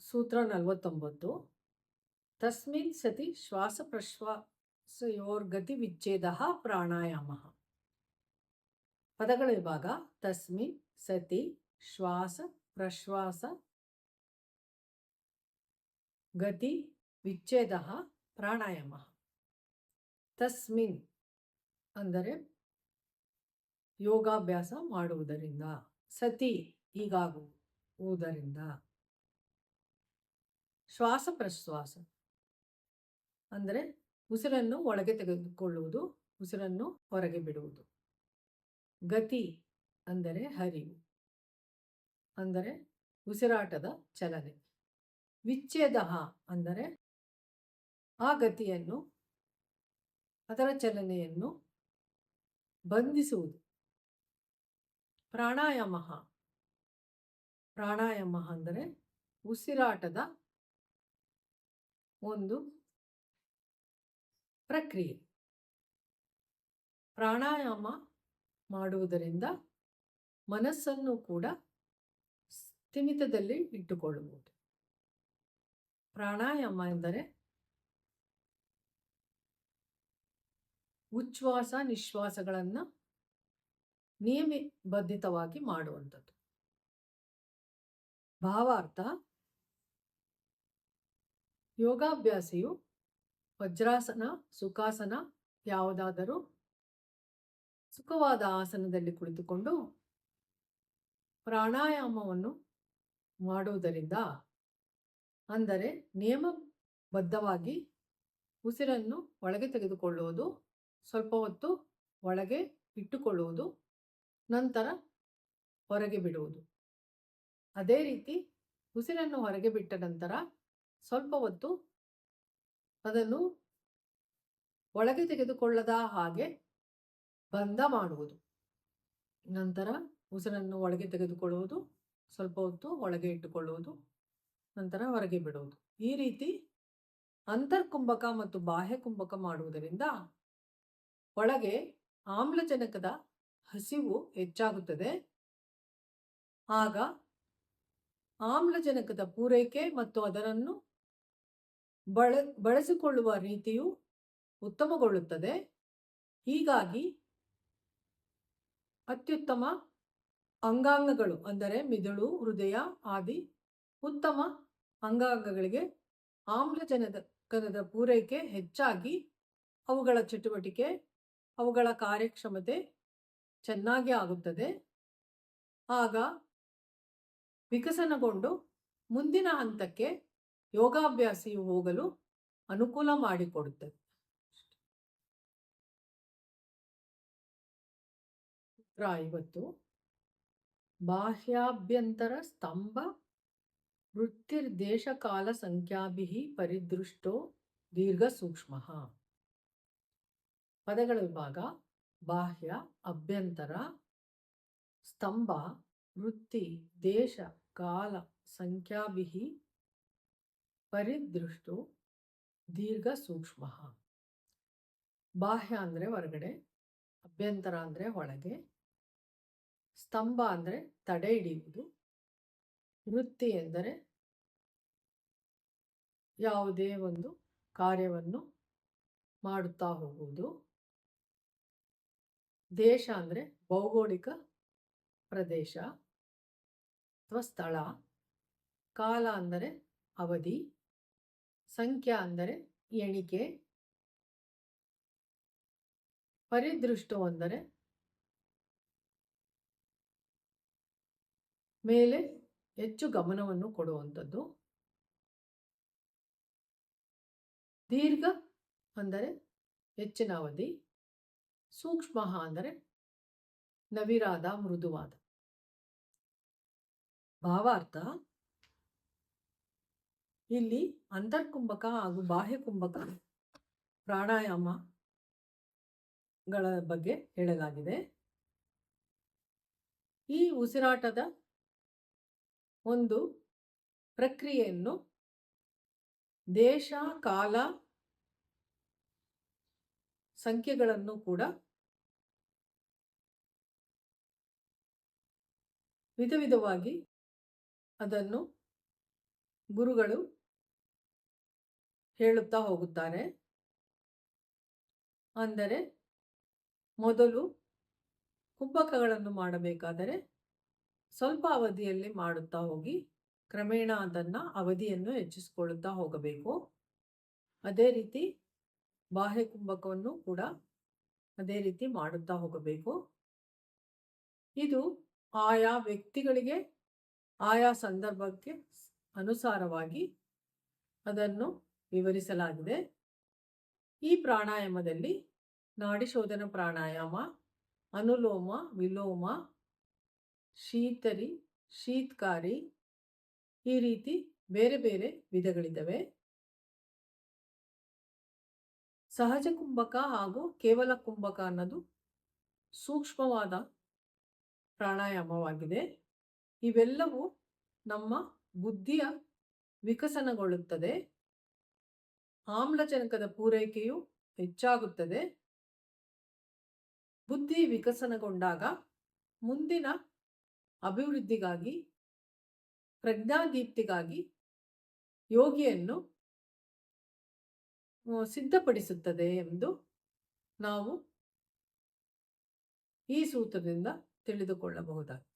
ಸೂತ್ರ 49. ತಸ್ಮಿನ್ ಸತಿ ಶ್ವಾಸ ಪ್ರಶ್ವಾಸಯೋರ್ಗತಿ ವಿಚ್ಛೇದಃ ಪ್ರಾಣಾಯಾಮಃ. ಪದಗಳ ವಿಭಾಗ. ತಸ್ಮಿನ್ ಸತಿ ಶ್ವಾಸ ಪ್ರಶ್ವಾಸ ಗತಿ ವಿಚ್ಛೇದಃ ಪ್ರಾಣಾಯಾಮಃ. ತಸ್ಮಿನ್ ಅಂದರೆ ಯೋಗಾಭ್ಯಾಸ ಮಾಡುವುದರಿಂದ, ಸತಿ ಹೀಗಾಗುವುದರಿಂದ, ಶ್ವಾಸ ಪ್ರಶ್ವಾಸ ಅಂದರೆ ಉಸಿರನ್ನು ಒಳಗೆ ತೆಗೆದುಕೊಳ್ಳುವುದು, ಉಸಿರನ್ನು ಹೊರಗೆ ಬಿಡುವುದು. ಗತಿ ಅಂದರೆ ಹರಿವು, ಅಂದರೆ ಉಸಿರಾಟದ ಚಲನೆ. ವಿಚ್ಛೇದ ಅಂದರೆ ಆ ಗತಿಯನ್ನು, ಅದರ ಚಲನೆಯನ್ನು ಬಂಧಿಸುವುದು. ಪ್ರಾಣಾಯಾಮ ಅಂದರೆ ಉಸಿರಾಟದ ಒಂದು ಪ್ರಕ್ರಿಯೆ. ಪ್ರಾಣಾಯಾಮ ಮಾಡುವುದರಿಂದ ಮನಸ್ಸನ್ನು ಕೂಡ ಸ್ಥಿಮಿತದಲ್ಲಿ ಇಟ್ಟುಕೊಳ್ಳಬಹುದು. ಪ್ರಾಣಾಯಾಮ ಎಂದರೆ ಉಚ್ಛ್ವಾಸ ನಿಶ್ವಾಸಗಳನ್ನು ನಿಯಮಬದ್ಧವಾಗಿ ಮಾಡುವಂಥದ್ದು. ಭಾವಾರ್ಥ: ಯೋಗಾಭ್ಯಾಸಿಯು ವಜ್ರಾಸನ, ಸುಖಾಸನ ಯಾವುದಾದರೂ ಸುಖವಾದ ಆಸನದಲ್ಲಿ ಕುಳಿತುಕೊಂಡು ಪ್ರಾಣಾಯಾಮವನ್ನು ಮಾಡುವುದರಿಂದ, ಅಂದರೆ ನಿಯಮಬದ್ಧವಾಗಿ ಉಸಿರನ್ನು ಒಳಗೆ ತೆಗೆದುಕೊಳ್ಳುವುದು, ಸ್ವಲ್ಪ ಹೊತ್ತು ಒಳಗೆ ಇಟ್ಟುಕೊಳ್ಳುವುದು, ನಂತರ ಹೊರಗೆ ಬಿಡುವುದು. ಅದೇ ರೀತಿ ಉಸಿರನ್ನು ಹೊರಗೆ ಬಿಟ್ಟ ನಂತರ ಸ್ವಲ್ಪ ಹೊತ್ತು ಅದನ್ನು ಒಳಗೆ ತೆಗೆದುಕೊಳ್ಳದ ಹಾಗೆ ಬಂಧ ಮಾಡುವುದು. ನಂತರ ಉಸಿರನ್ನು ಒಳಗೆ ತೆಗೆದುಕೊಳ್ಳುವುದು, ಸ್ವಲ್ಪ ಹೊತ್ತು ಒಳಗೆ ಇಟ್ಟುಕೊಳ್ಳುವುದು, ನಂತರ ಹೊರಗೆ ಬಿಡುವುದು. ಈ ರೀತಿ ಅಂತರ್ಕುಂಭಕ ಮತ್ತು ಬಾಹ್ಯ ಕುಂಭಕ ಮಾಡುವುದರಿಂದ ಒಳಗೆ ಆಮ್ಲಜನಕದ ಹಸಿವು ಹೆಚ್ಚಾಗುತ್ತದೆ. ಆಗ ಆಮ್ಲಜನಕದ ಪೂರೈಕೆ ಮತ್ತು ಅದನ್ನು ಬಳಸಿಕೊಳ್ಳುವ ರೀತಿಯು ಉತ್ತಮಗೊಳ್ಳುತ್ತದೆ. ಹೀಗಾಗಿ ಅತ್ಯುತ್ತಮ ಅಂಗಾಂಗಗಳು, ಅಂದರೆ ಮಿದುಳು, ಹೃದಯ ಆದಿ ಉತ್ತಮ ಅಂಗಾಂಗಗಳಿಗೆ ಆಮ್ಲಜನಕದ ಪೂರೈಕೆ ಹೆಚ್ಚಾಗಿ ಅವುಗಳ ಚಟುವಟಿಕೆ, ಅವುಗಳ ಕಾರ್ಯಕ್ಷಮತೆ ಚೆನ್ನಾಗಿ ಆಗುತ್ತದೆ. ಆಗ ವಿಕಸನಗೊಂಡು ಮುಂದಿನ ಹಂತಕ್ಕೆ ಯೋಗಾಭ್ಯಾಸಿಯು ಹೋಗಲು ಅನುಕೂಲ ಮಾಡಿಕೊಡುತ್ತದೆ. ಸೂತ್ರ 50. ಬಾಹ್ಯಾಭ್ಯಂತರ ಸ್ತಂಭ ವೃತ್ತಿರ್ದೇಶ ಕಾಲ ಸಂಖ್ಯಾಭಿಃ ಪರಿದೃಷ್ಟೋ ದೀರ್ಘ ಸೂಕ್ಷ್ಮ. ಪದಗಳ ವಿಭಾಗ. ಬಾಹ್ಯ, ಅಭ್ಯಂತರ, ಸ್ತಂಭ, ವೃತ್ತಿ, ದೇಶ, ಕಾಲ, ಸಂಖ್ಯಾಭಿಃ ಪರಿದೃಷ್ಟೋ ದೀರ್ಘ ಸೂಕ್ಷ್ಮ. ಬಾಹ್ಯ ಅಂದರೆ ಹೊರಗಡೆ, ಅಭ್ಯಂತರ ಅಂದರೆ ಒಳಗೆ, ಸ್ತಂಭ ಅಂದರೆ ತಡೆ ಹಿಡಿಯುವುದು, ವೃತ್ತಿ ಎಂದರೆ ಯಾವುದೇ ಒಂದು ಕಾರ್ಯವನ್ನು ಮಾಡುತ್ತಾ ಹೋಗುವುದು, ದೇಶ ಅಂದರೆ ಭೌಗೋಳಿಕ ಪ್ರದೇಶ ಅಥವಾ ಸ್ಥಳ, ಕಾಲ ಅಂದರೆ ಅವಧಿ, ಸಂಖ್ಯಾ ಅಂದರೆ ಎಣಿಕೆ, ಪರಿದೃಷ್ಟು ಅಂದರೆ ಮೇಲೆ ಹೆಚ್ಚು ಗಮನವನ್ನು ಕೊಡುವಂಥದ್ದು, ದೀರ್ಘ ಅಂದರೆ ಹೆಚ್ಚಿನ ಅವಧಿ, ಸೂಕ್ಷ್ಮ ಅಂದರೆ ನವಿರಾದ, ಮೃದುವಾದ. ಭಾವಾರ್ಥ: ಇಲ್ಲಿ ಅಂತರ್ಕುಂಭಕ ಹಾಗೂ ಬಾಹ್ಯ ಕುಂಭಕ ಪ್ರಾಣಾಯಾಮಗಳ ಬಗ್ಗೆ ಹೇಳಲಾಗಿದೆ. ಈ ಉಸಿರಾಟದ ಒಂದು ಪ್ರಕ್ರಿಯೆಯನ್ನು ದೇಶ, ಕಾಲ, ಸಂಖ್ಯೆಗಳನ್ನು ಕೂಡ ವಿಧ ವಿಧವಾಗಿ ಅದನ್ನು ಗುರುಗಳು ಹೇಳುತ್ತಾ ಹೋಗುತ್ತಾರೆ. ಅಂದರೆ ಮೊದಲು ಕುಂಭಕಗಳನ್ನು ಮಾಡಬೇಕಾದರೆ ಸ್ವಲ್ಪ ಅವಧಿಯಲ್ಲಿ ಮಾಡುತ್ತಾ ಹೋಗಿ ಕ್ರಮೇಣ ಅದನ್ನು ಅವಧಿಯನ್ನು ಹೆಚ್ಚಿಸಿಕೊಳ್ಳುತ್ತಾ ಹೋಗಬೇಕು. ಅದೇ ರೀತಿ ಬಾಹ್ಯ ಕುಂಭಕವನ್ನು ಕೂಡ ಅದೇ ರೀತಿ ಮಾಡುತ್ತಾ ಹೋಗಬೇಕು. ಇದು ಆಯಾ ವ್ಯಕ್ತಿಗಳಿಗೆ ಆಯಾ ಸಂದರ್ಭಕ್ಕೆ ಅನುಸಾರವಾಗಿ ಅದನ್ನು ವಿವರಿಸಲಾಗಿದೆ. ಈ ಪ್ರಾಣಾಯಾಮದಲ್ಲಿ ನಾಡಿಶೋಧನ ಪ್ರಾಣಾಯಾಮ, ಅನುಲೋಮ ವಿಲೋಮ, ಶೀತರಿ, ಶೀತ್ಕಾರಿ, ಈ ರೀತಿ ಬೇರೆ ಬೇರೆ ವಿಧಗಳಿದ್ದಾವೆ. ಸಹಜ ಕುಂಭಕ ಹಾಗೂ ಕೇವಲ ಕುಂಭಕ ಅನ್ನೋದು ಸೂಕ್ಷ್ಮವಾದ ಪ್ರಾಣಾಯಾಮವಾಗಿದೆ. ಇವೆಲ್ಲವೂ ನಮ್ಮ ಬುದ್ಧಿಯ ವಿಕಸನಗೊಳ್ಳುತ್ತದೆ. ಆಮ್ಲಜನಕದ ಪೂರೈಕೆಯು ಹೆಚ್ಚಾಗುತ್ತದೆ. ಬುದ್ಧಿ ವಿಕಸನಗೊಂಡಾಗ ಮುಂದಿನ ಅಭಿವೃದ್ಧಿಗಾಗಿ, ಪ್ರಜ್ಞಾದೀಪ್ತಿಗಾಗಿ ಯೋಗಿಯನ್ನು ಸಿದ್ಧಪಡಿಸುತ್ತದೆ ಎಂದು ನಾವು ಈ ಸೂತ್ರದಿಂದ ತಿಳಿದುಕೊಳ್ಳಬಹುದಾಗಿದೆ.